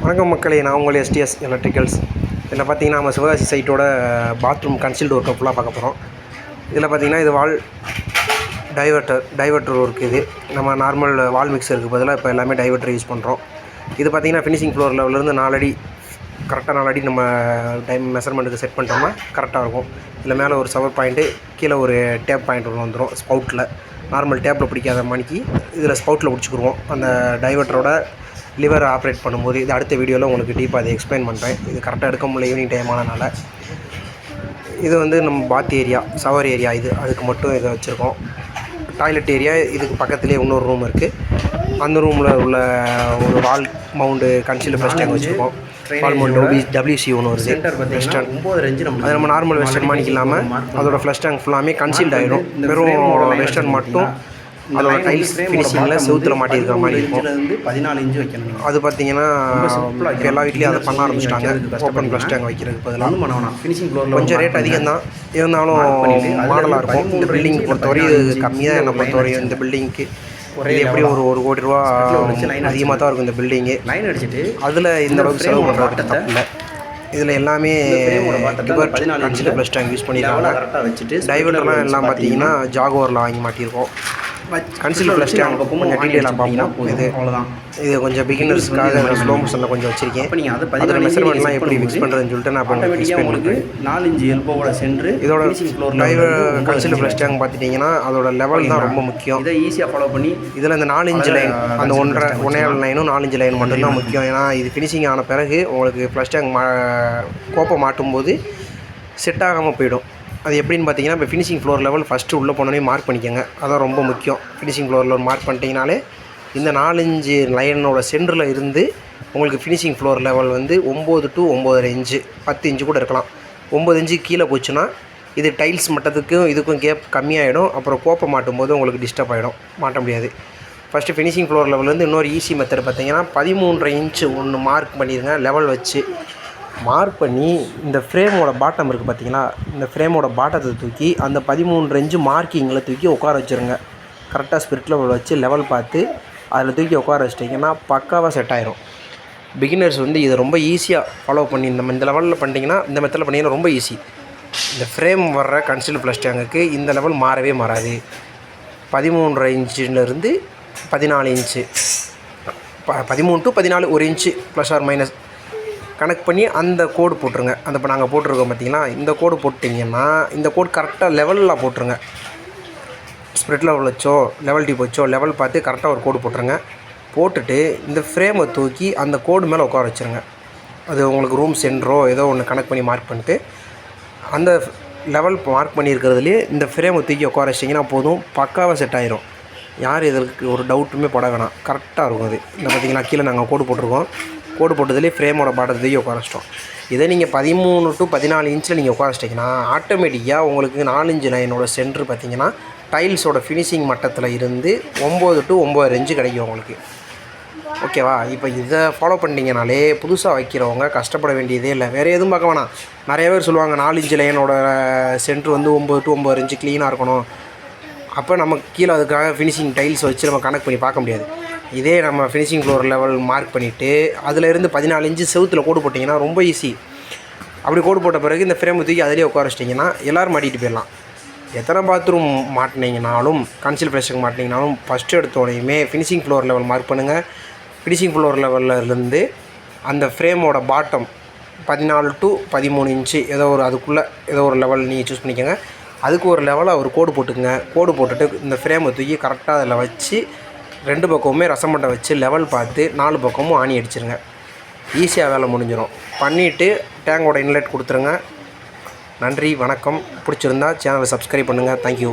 வணக்கம் மக்களே, நான் உங்கள் எஸ்டிஎஸ் எலக்ட்ரிக்கல்ஸ். இதில் பார்த்தீங்கன்னா நம்ம சிவகாசி சைட்டோட பாத்ரூம் கன்சீல்டு ஒர்க்கை ஃபுல்லாக பார்க்க போகிறோம். இதில் பார்த்தீங்கன்னா இது வால் டைவர்ட்டர் ஒர்க். இது நம்ம நார்மல் வால் மிக்சருக்கு பதிலாக இப்போ எல்லாமே டைவர்ட்டர் யூஸ் பண்ணுறோம். இது பார்த்தீங்கன்னா ஃபினிஷிங் ஃப்ளோர் லெவலிருந்து 4 அடி கரெக்டாக 4 அடி நம்ம மெஷர்மெண்ட்டுக்கு செட் பண்ணிட்டோம்னா கரெக்டாக இருக்கும். இதில் மேலே ஒரு சவர் பாயிண்ட்டு, கீழே ஒரு டேப் பாயிண்ட் ஒன்று வந்துடும் ஸ்பவுட்டில். நார்மல் டேப்பில் பிடிக்காத மணிக்கு இதில் ஸ்பவுட்டில் பிடிச்சிக்குருவோம். அந்த டைவர்ட்டரோட லிவர் ஆப்ரேட் பண்ணும்போது இது அடுத்த வீடியோவில் உங்களுக்கு டீப்பாக அதை எக்ஸ்பிளைன் பண்ணுறேன். இது கரெக்டாக எடுக்க முடியல ஈவினிங் டைம் ஆனனால. இது வந்து நம்ம பாத் ஏரியா, ஷவர் ஏரியா, இது அதுக்கு மட்டும் இதை வச்சுருக்கோம். டாய்லெட் ஏரியா இதுக்கு பக்கத்துலேயே இன்னொரு ரூம் இருக்குது. அந்த ரூமில் உள்ள ஒரு வால் மவுண்டு கன்சீல்டு ஃப்ளஷ் டேங்க் வச்சுருக்கோம். வால் மவுண்டு WC ஒன்று வருது, வெஸ்டர்ன். அது நம்ம நார்மல் வெஸ்டர்ன் மானிக்கு இல்லாமல் அதோட ஃப்ளஷ் டேங்க் ஃபுல்லாமே கன்சீல்டு ஆகிடும். வெறும் வெஸ்டர்ன் மட்டும் அதோட டைல்ஸ் ஃபினிஷிங்கில் செவுத்தில் மாட்டியிருக்கிற மாதிரி இருக்கும். 14 இன்ச்சு வைக்கணும். அது பார்த்தீங்கன்னா இப்போ எல்லா வீட்லேயும் அதை பண்ண ஆரம்பிச்சிட்டாங்க. ஓப்பன் ஃப்ளஷ் டேங்க் வைக்கிறதுக்கு பதிலாக ஃபினிஷிங் ஃப்ளோரில் கொஞ்சம் ரேட் அதிகம் தான், இருந்தாலும் மாடலாக இருக்கும். இந்த பில்டிங் பொறுத்தவரை இது கம்மியாக என்னை பொறுத்தவரையும் இந்த பில்டிங்க்கு இது எப்படியும் ஒரு 1 கோடி ரூபா அதிகமாக தான் இருக்கும் இந்த பில்டிங்கு. லைன் அடிச்சுட்டு அதில் இந்த அளவுக்கு செலவு பண்ணுறது தப்பு இல்லை. இதில் எல்லாமே கன்சீல்டு ஃப்ளஷ் டேங்க் யூஸ் பண்ணியிருக்காங்க. டைவர்ட்டர்லாம் எல்லாம் பார்த்தீங்கன்னா ஜாகுவாரில் வாங்கி மாட்டியிருக்கோம். கன்சீல்டு ஃப்ளஷ் டேங்க் கொஞ்சம் டீட்டெயிலாக பார்ப்போம். இது கொஞ்சம் பிகினர்ஸ்க்காக ஸ்லோ மோஷனில் கொஞ்சம் வச்சுருக்கேன். அதில் மெஷர்மெண்ட்லாம் எப்படி ஃபிக்ஸ் பண்ணுறதுன்னு சொல்லிட்டு நான் இப்போ எக்ஸ்பிளைன் பண்ணுறேன். 4 இன்ச்சு எல்போவோட சென்ட்ரு இதோட கன்சீல்டு ஃப்ளஷ் டேங்க் பார்த்துட்டிங்கன்னா அதோட லெவல் தான் ரொம்ப முக்கியம். இதை ஈஸியாக ஃபாலோ பண்ணி இதில் இந்த 4 இன்ச்சு லைன், அந்த 1.5 லைனும் 4 இன்ச்சு லைன் மட்டும்தான் முக்கியம். ஏன்னா இது ஃபினிஷிங் ஆன பிறகு உங்களுக்கு ஃப்ளஷ் டேங்க் கோப்பை மாட்டும்போது செட் ஆகாமல் போயிடும். அது எப்படின்னு பார்த்தீங்கன்னா, இப்போ ஃபினிஷிங் ஃப்ளோர் லெவல் ஃபஸ்ட்டு உள்ளே போனோடனே மார்க் பண்ணிக்கோங்க. அதான் ரொம்ப முக்கியம். ஃபினிஷிங் ஃப்ளோர் லெவல் மார்க் பண்ணிட்டீங்கனாலே இந்த 4 இன்ச்சு லைனோட சென்டரில் இருந்து உங்களுக்கு ஃபினிஷிங் ஃப்ளோர் லெவல் வந்து 9 to 9.5 இன்ச்சு, 10 இன்ச்சு கூட இருக்கலாம். 9 இன்ச்சு கீழே போச்சுன்னா இது டைல்ஸ் மட்டத்துக்கும் இதுக்கும் கேப் கம்மியாகிடும். அப்புறம் கோப்பை மாட்டும் போது உங்களுக்கு டிஸ்டர்ப் ஆகிடும், மாட்ட முடியாது. ஃபஸ்ட்டு ஃபினிஷிங் ஃப்ளோர் லெவல்லேருந்து இன்னொரு ஈஸி மெத்தட் பார்த்தீங்கன்னா 13.5 இன்ச்சு ஒன்று மார்க் பண்ணிடுங்க. லெவல் வச்சு மார்க் பண்ணி இந்த ஃப்ரேமோட பாட்டம் இருக்குது பார்த்தீங்களா, இந்த ஃப்ரேமோட பாட்டத்தை தூக்கி அந்த 13 இன்ச்சு மார்க்கிங்கில் தூக்கி உட்கார வச்சுருங்க. கரெக்டாக ஸ்பிரிட் லெவல் வச்சு லெவல் பார்த்து அதில் தூக்கி உட்கார வச்சிட்டிங்கன்னா பக்காவாக செட் ஆயிரும். பிகினர்ஸ் வந்து இதை ரொம்ப ஈஸியாக ஃபாலோ பண்ணி இந்த லெவலில் பண்ணிட்டீங்கன்னா, இந்த மெத்தடில் பண்ணிங்கன்னா ரொம்ப ஈஸி. இந்த ஃப்ரேம் வர்ற கன்சீல்டு ஃப்ளஷ் டேங்குக்கு இந்த லெவல் மாறவே மாறாது. 13.5 இன்ச்சிலேருந்து 14 inch, 13 to 14 1 inch plus or minus connect பண்ணி அந்த கோடு போட்டுருங்க. அந்த இப்போ நாங்கள் போட்டிருக்கோம் பார்த்தீங்களா, இந்த கோடு போட்டிங்கன்னா இந்த கோடு கரெக்டாக லெவலில் போட்டுருங்க. ஸ்ப்ரெட் லெவல் வச்சோ லெவல் டிப் வச்சோ லெவல் பார்த்து கரெக்டாக ஒரு கோடு போட்டுருங்க. போட்டுட்டு இந்த ஃப்ரேமை தூக்கி அந்த கோடு மேலே உட்கார வச்சுருங்க. அது உங்களுக்கு ரூம் சென்டரோ ஏதோ ஒன்று கனெக்ட் பண்ணி மார்க் பண்ணிட்டு அந்த லெவல் மார்க் பண்ணியிருக்கிறதுலேயே இந்த ஃப்ரேமை தூக்கி உட்கார வச்சிங்கன்னா போதும், பக்காவாக செட் ஆயிரும். யார் இதற்கு ஒரு டவுட்டுமே பட வேணாம், கரெக்டாக இருக்கும். அது இந்த பார்த்தீங்கன்னா கீழே நாங்கள் கோடு போட்டிருக்கோம். கோடு போட்டதுலேயே ஃப்ரேமோட பாட்டத்தையும் உட்கார வச்சிட்டோம். இதை நீங்கள் 13 to 14 இன்ச்சில் நீங்கள் உட்கார வச்சிட்டிங்கன்னா ஆட்டோமேட்டிக்காக உங்களுக்கு 4 இன்ச்சு லைனோட சென்ட்ரு பார்த்தீங்கன்னா டைல்ஸோட ஃபினிஷிங் மட்டத்தில் இருந்து 9 to 9.5 இன்ச்சு கிடைக்கும் உங்களுக்கு. ஓகேவா? இப்போ இதை ஃபாலோ பண்ணிட்டீங்கனாலே புதுசாக வைக்கிறவங்க கஷ்டப்பட வேண்டியதே இல்லை. வேறு எதுவும் பார்க்க வேணாம். நிறைய பேர் சொல்லுவாங்க 4 இன்ச்சு லைனோட சென்ட்ரு வந்து 9 to 9.5 இன்ச்சு க்ளீனாக இருக்கணும். அப்போ நம்ம கீழே அதுக்காக ஃபினிஷிங் டைல்ஸ் வச்சு நம்ம கனெக்ட் பண்ணி பார்க்க முடியாது. இதே நம்ம ஃபினிஷிங் ஃப்ளோர் லெவல் மார்க் பண்ணிவிட்டு அதிலேருந்து 14 இன்ச்சு செவுத்தில் கோடு போட்டிங்கன்னா ரொம்ப ஈஸி. அப்படி கோடு போட்ட பிறகு இந்த ஃப்ரேமை தூக்கி அதிலே உட்கார வச்சிட்டிங்கன்னா எல்லோரும் மாட்டிகிட்டு போயிடலாம். எத்தனை பாத்ரூம் மாட்டினீங்கனாலும் கன்சீல்டு ஃப்ளஷ் டேங்க் மாட்டினீங்கனாலும் ஃபஸ்ட்டு எடுத்தோடையுமே ஃபினிஷிங் ஃப்ளோர் லெவல் மார்க் பண்ணுங்கள். ஃபினிஷிங் ஃப்ளோர் லெவல்லேருந்து அந்த ஃப்ரேமோட பாட்டம் 14 to 13 இன்ச்சு ஏதோ ஒரு அதுக்குள்ளே ஏதோ ஒரு லெவல் நீங்கள் சூஸ் பண்ணிக்கோங்க. அதுக்கு ஒரு லெவலாக ஒரு கோடு போட்டுக்குங்க. கோடு போட்டுட்டு இந்த ஃப்ரேமை தூக்கி கரெக்டாக அதில் வச்சு 2 பக்கமுமே ரசமட்டை வச்சு லெவல் பார்த்து 4 பக்கமும் ஆணி அடிச்சிருங்க. ஈஸியாக வேலை முடிஞ்சிடும். பண்ணிவிட்டு டேங்கோட இன்லெட் கொடுத்துருங்க. நன்றி, வணக்கம். பிடிச்சிருந்தா சேனலை சப்ஸ்கிரைப் பண்ணுங்கள். தேங்க்யூ.